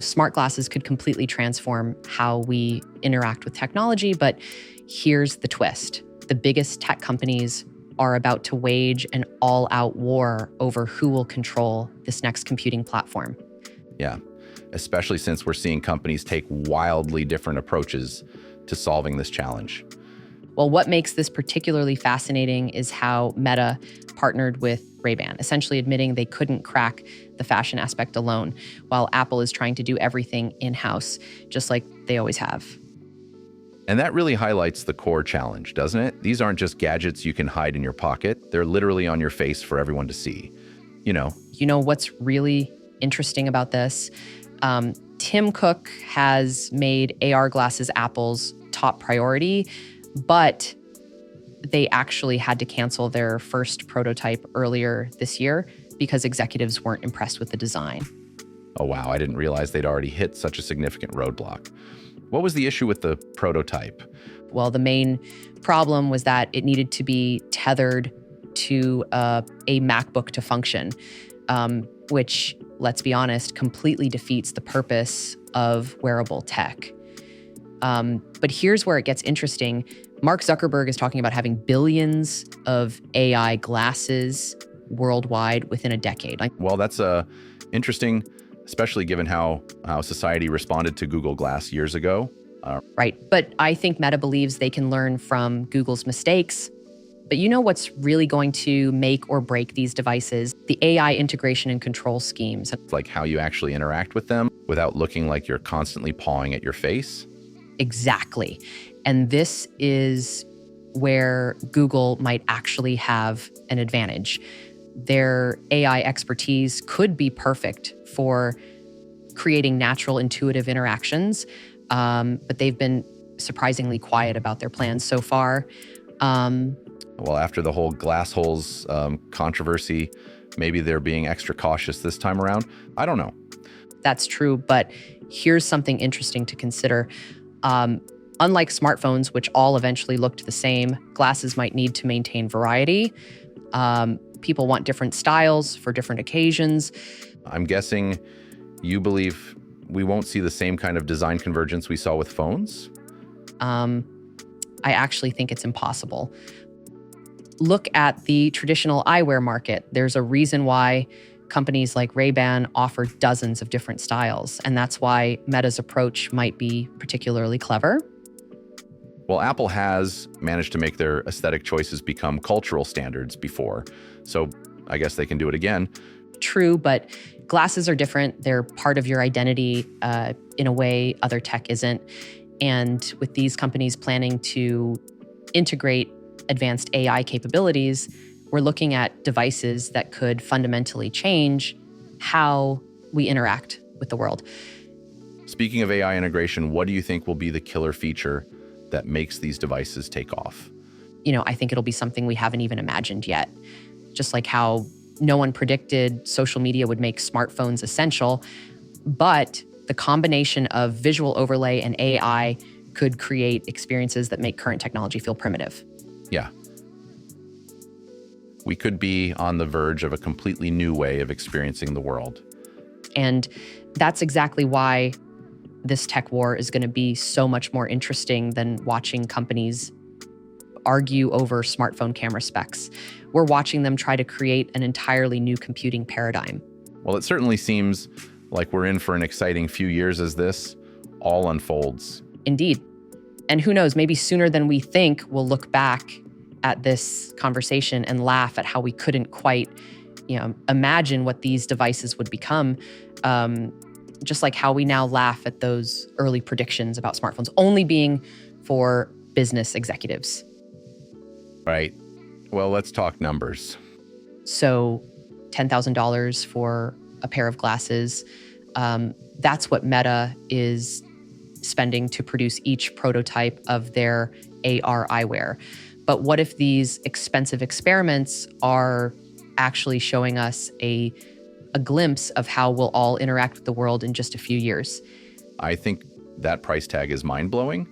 Smart glasses could completely transform how we interact with technology, but here's the twist. The biggest tech companies are about to wage an all-out war over who will control this next computing platform. Yeah, especially since we're seeing companies take wildly different approaches to solving this challenge. Well, what makes this particularly fascinating is how Meta partnered with Ray-Ban, essentially admitting they couldn't crack the fashion aspect alone, while Apple is trying to do everything in-house, just like they always have. And that really highlights the core challenge, doesn't it? These aren't just gadgets you can hide in your pocket. They're literally on your face for everyone to see. You know What's really interesting about this? Tim Cook has made AR glasses Apple's top priority, but they actually had to cancel their first prototype earlier this year because executives weren't impressed with the design. Oh, wow. I didn't realize they'd already hit such a significant roadblock. What was the issue with the prototype? Well, the main problem was that it needed to be tethered to a MacBook to function, which, let's be honest, completely defeats the purpose of wearable tech. But here's where it gets interesting. Mark Zuckerberg is talking about having billions of AI glasses worldwide within a decade. Well, that's interesting, especially given how society responded to Google Glass years ago. Right. But I think Meta believes they can learn from Google's mistakes. But you know what's really going to make or break these devices? The AI integration and control schemes. Like how you actually interact with them without looking like you're constantly pawing at your face. Exactly. And this is where Google might actually have an advantage. Their AI expertise could be perfect for creating natural, intuitive interactions, but they've been surprisingly quiet about their plans so far. Well, after the whole glass holes controversy, maybe they're being extra cautious this time around. I don't know. That's true, but here's something interesting to consider. Unlike smartphones, which all eventually looked the same, glasses might need to maintain variety. People want different styles for different occasions. I'm guessing you believe we won't see the same kind of design convergence we saw with phones? I actually think it's impossible. Look at the traditional eyewear market. There's a reason why companies like Ray-Ban offer dozens of different styles, and that's why Meta's approach might be particularly clever. Well, Apple has managed to make their aesthetic choices become cultural standards before, so I guess they can do it again. True, but glasses are different. They're part of your identity in a way other tech isn't. And with these companies planning to integrate advanced AI capabilities, we're looking at devices that could fundamentally change how we interact with the world. Speaking of AI integration, what do you think will be the killer feature that makes these devices take off? I think it'll be something we haven't even imagined yet. Just like how no one predicted social media would make smartphones essential, but the combination of visual overlay and AI could create experiences that make current technology feel primitive. Yeah. We could be on the verge of a completely new way of experiencing the world. And that's exactly why this tech war is going to be so much more interesting than watching companies argue over smartphone camera specs. We're watching them try to create an entirely new computing paradigm. Well, it certainly seems like we're in for an exciting few years as this all unfolds. Indeed. And who knows, maybe sooner than we think, we'll look back at this conversation and laugh at how we couldn't quite, imagine what these devices would become. Just like how we now laugh at those early predictions about smartphones only being for business executives. Right. Well, let's talk numbers. So $10,000 for a pair of glasses. That's what Meta is spending to produce each prototype of their AR eyewear. But what if these expensive experiments are actually showing us a glimpse of how we'll all interact with the world in just a few years? I think that price tag is mind-blowing,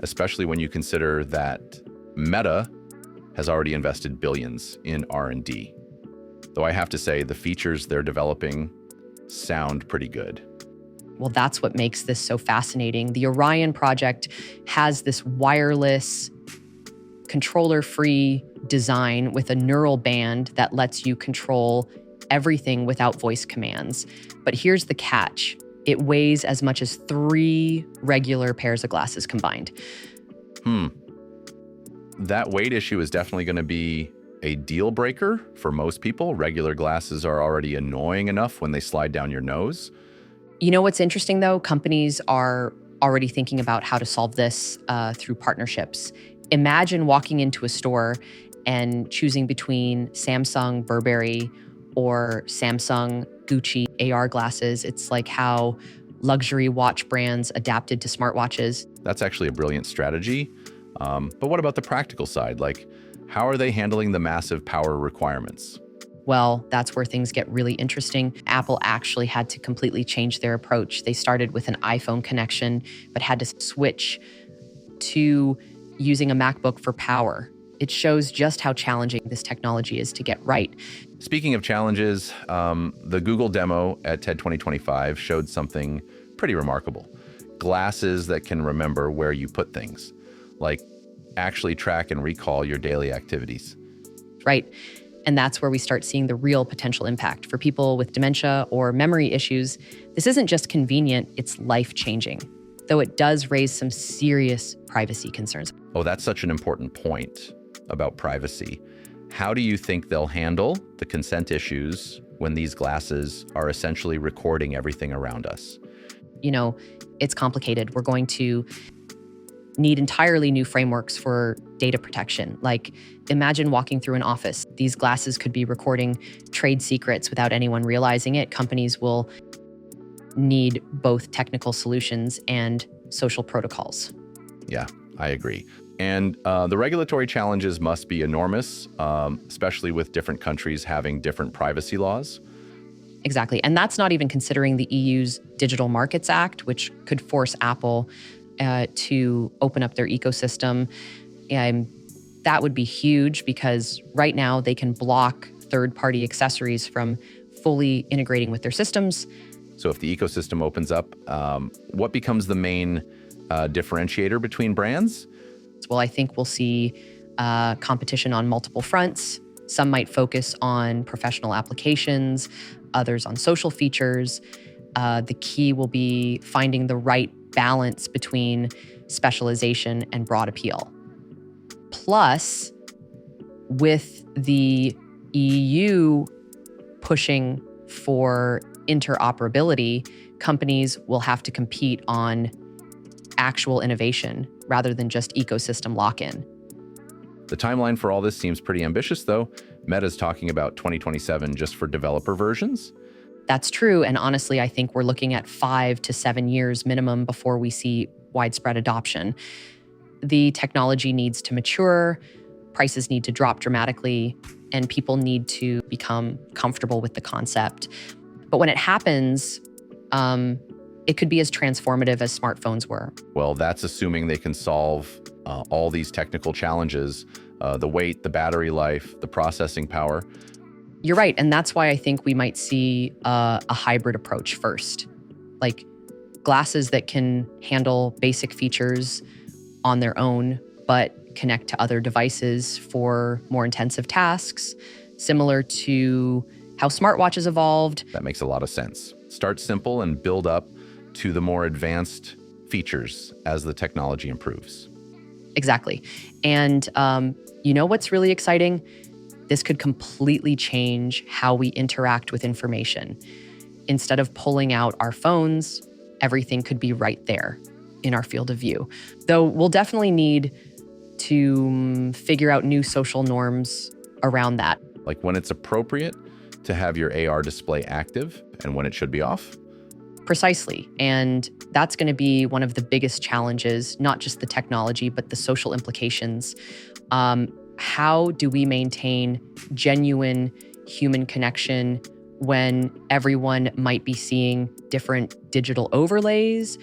especially when you consider that Meta has already invested billions in R&D. Though I have to say, the features they're developing sound pretty good. Well, that's what makes this so fascinating. The Orion project has this wireless, controller-free design with a neural band that lets you control everything without voice commands. But here's the catch. It weighs as much as 3 regular pairs of glasses combined. That weight issue is definitely going to be a deal breaker for most people. Regular glasses are already annoying enough when they slide down your nose. You know what's interesting, though? Companies are already thinking about how to solve this through partnerships. Imagine walking into a store and choosing between Samsung Burberry or Samsung Gucci AR glasses. It's like how luxury watch brands adapted to smartwatches. That's actually a brilliant strategy. But what about the practical side? Like, how are they handling the massive power requirements? Well, that's where things get really interesting. Apple actually had to completely change their approach. They started with an iPhone connection, but had to switch to using a MacBook for power. It shows just how challenging this technology is to get right. Speaking of challenges, the Google demo at TED 2025 showed something pretty remarkable. Glasses that can remember where you put things, like actually track and recall your daily activities. Right. And that's where we start seeing the real potential impact. For people with dementia or memory issues, this isn't just convenient, it's life-changing, though it does raise some serious privacy concerns. Oh, that's such an important point about privacy. How do you think they'll handle the consent issues when these glasses are essentially recording everything around us? You know, it's complicated. We're going to need entirely new frameworks for data protection. Like, imagine walking through an office. These glasses could be recording trade secrets without anyone realizing it. Companies will need both technical solutions and social protocols. Yeah, I agree. And the regulatory challenges must be enormous, especially with different countries having different privacy laws. Exactly. And that's not even considering the EU's Digital Markets Act, which could force Apple to open up their ecosystem. And that would be huge because right now they can block third-party accessories from fully integrating with their systems. So if the ecosystem opens up, what becomes the main differentiator between brands? Well, I think we'll see competition on multiple fronts. Some might focus on professional applications, others on social features. The key will be finding the right balance between specialization and broad appeal. Plus, with the EU pushing for interoperability, companies will have to compete on actual innovation rather than just ecosystem lock-in. The timeline for all this seems pretty ambitious, though. Meta's talking about 2027 just for developer versions. That's true. And honestly, I think we're looking at 5 to 7 years minimum before we see widespread adoption. The technology needs to mature, prices need to drop dramatically, and people need to become comfortable with the concept. But when it happens, it could be as transformative as smartphones were. Well, that's assuming they can solve all these technical challenges, the weight, the battery life, the processing power. You're right. And that's why I think we might see a hybrid approach first, like glasses that can handle basic features on their own, but connect to other devices for more intensive tasks, similar to how smartwatches evolved. That makes a lot of sense. Start simple and build up to the more advanced features as the technology improves. Exactly. And you know what's really exciting? This could completely change how we interact with information. Instead of pulling out our phones, everything could be right there in our field of view. Though we'll definitely need to figure out new social norms around that. Like when it's appropriate to have your AR display active and when it should be off? Precisely. And that's going to be one of the biggest challenges, not just the technology, but the social implications. How do we maintain genuine human connection when everyone might be seeing different digital overlays?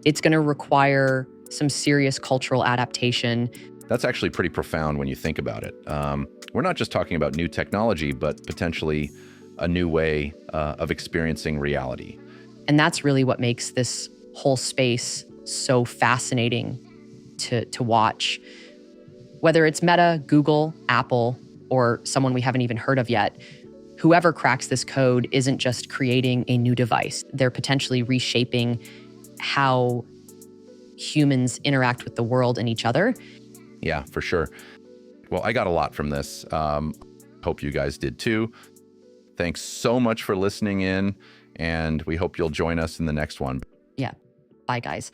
It's going to require some serious cultural adaptation. That's actually pretty profound when you think about it. We're not just talking about new technology, but potentially a new way of experiencing reality. And that's really what makes this whole space so fascinating to watch. Whether it's Meta, Google, Apple, or someone we haven't even heard of yet, whoever cracks this code isn't just creating a new device. They're potentially reshaping how humans interact with the world and each other. Yeah, for sure. Well, I got a lot from this. Hope you guys did too. Thanks so much for listening in, and we hope you'll join us in the next one. Yeah. Bye, guys.